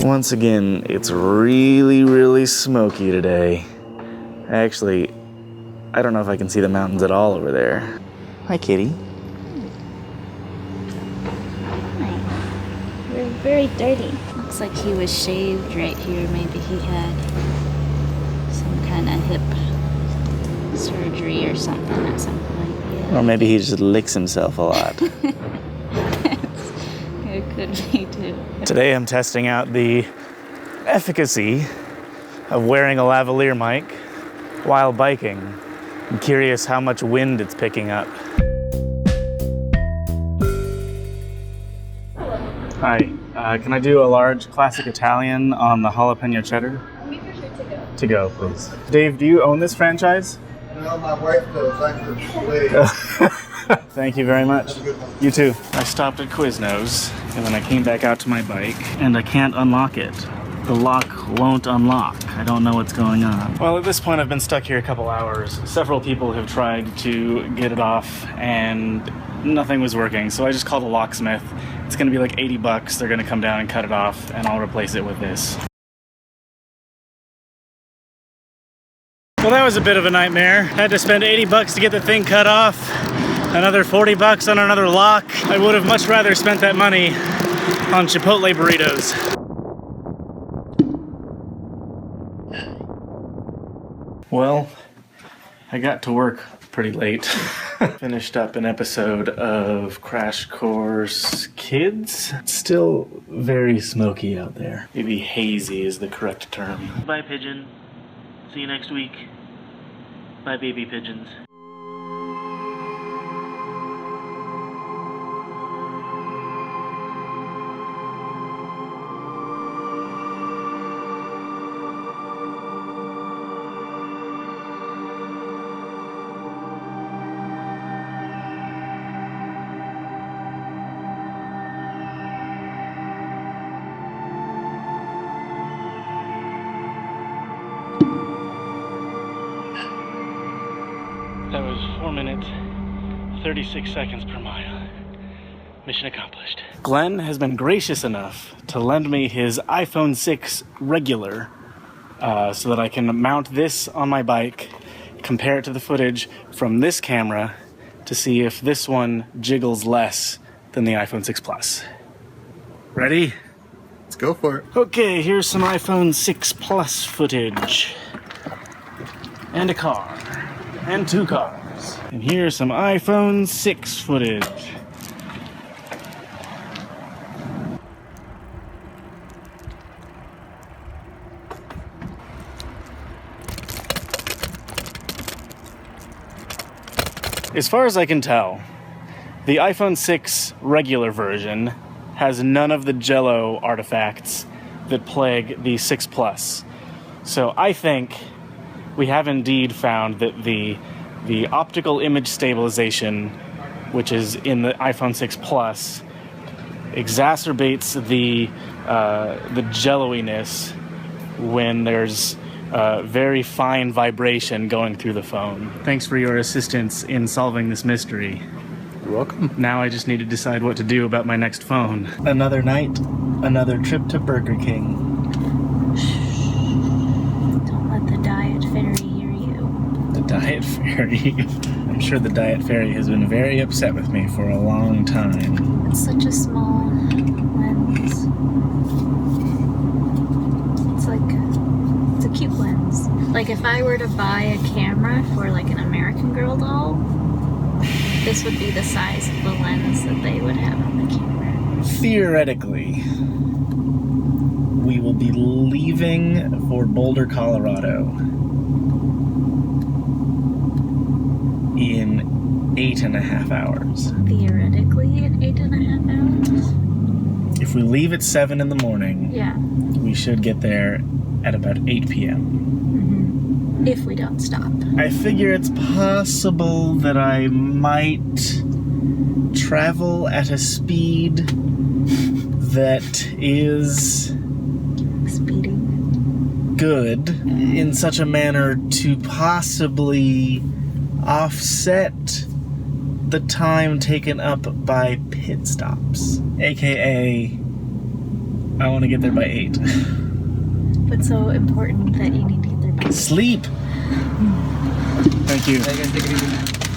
Once again, it's really, really smoky today. Actually, I don't know if I can see the mountains at all over there. Hi, kitty. Hi. You're very dirty. Looks like he was shaved right here. Maybe he had some kind of hip surgery or something at some point. Yeah. Or maybe he just licks himself a lot. It could be too. Today I'm testing out the efficacy of wearing a lavalier mic while biking. I'm curious how much wind it's picking up. Hi, can I do a large classic Italian on the jalapeno cheddar? To go, please. Dave, do you own this franchise? No, my wife does. I'm her slave. Thank you very much. You too. I stopped at Quiznos, and then I came back out to my bike, and I can't unlock it. The lock won't unlock. I don't know what's going on. Well, at this point, I've been stuck here a couple hours. Several people have tried to get it off, and nothing was working, so I just called a locksmith. It's gonna be like $80. They're gonna come down and cut it off, and I'll replace it with this. Well, that was a bit of a nightmare. Had to spend $80 to get the thing cut off. Another $40 on another lock. I would have much rather spent that money on Chipotle burritos. Well, I got to work pretty late. Finished up an episode of Crash Course Kids. It's still very smoky out there. Maybe hazy is the correct term. Bye, pigeon. See you next week. Bye, baby pigeons. That was 4 minutes, 36 seconds per mile. Mission accomplished. Glenn has been gracious enough to lend me his iPhone 6 regular so that I can mount this on my bike, compare it to the footage from this camera to see if this one jiggles less than the iPhone 6 Plus. Ready? Let's go for it. Okay, here's some iPhone 6 Plus footage. And a car. And 2 cars. And here's some iPhone 6 footage. As far as I can tell, the iPhone 6 regular version has none of the Jello artifacts that plague the 6 Plus. So I think we have indeed found that the optical image stabilization, which is in the iPhone 6 Plus, exacerbates the jello-iness when there's very fine vibration going through the phone. Thanks for your assistance in solving this mystery. You're welcome. Now I just need to decide what to do about my next phone. Another night, another trip to Burger King. Diet Fairy. I'm sure the Diet Fairy has been very upset with me for a long time. It's such a small lens. It's a cute lens. Like if I were to buy a camera for like an American Girl doll, this would be the size of the lens that they would have on the camera. Theoretically, we will be leaving for Boulder, Colorado in 8.5 hours. Theoretically, in 8.5 hours? If we leave at 7 in the morning, yeah, we should get there at about 8 p.m. Mm-hmm. If we don't stop. I figure it's possible that I might travel at a speed that is speeding good in such a manner to possibly offset the time taken up by pit stops, aka I want to get there by 8. What's so important that you need to get there by 8? Sleep. Thank you. I guys take it easy.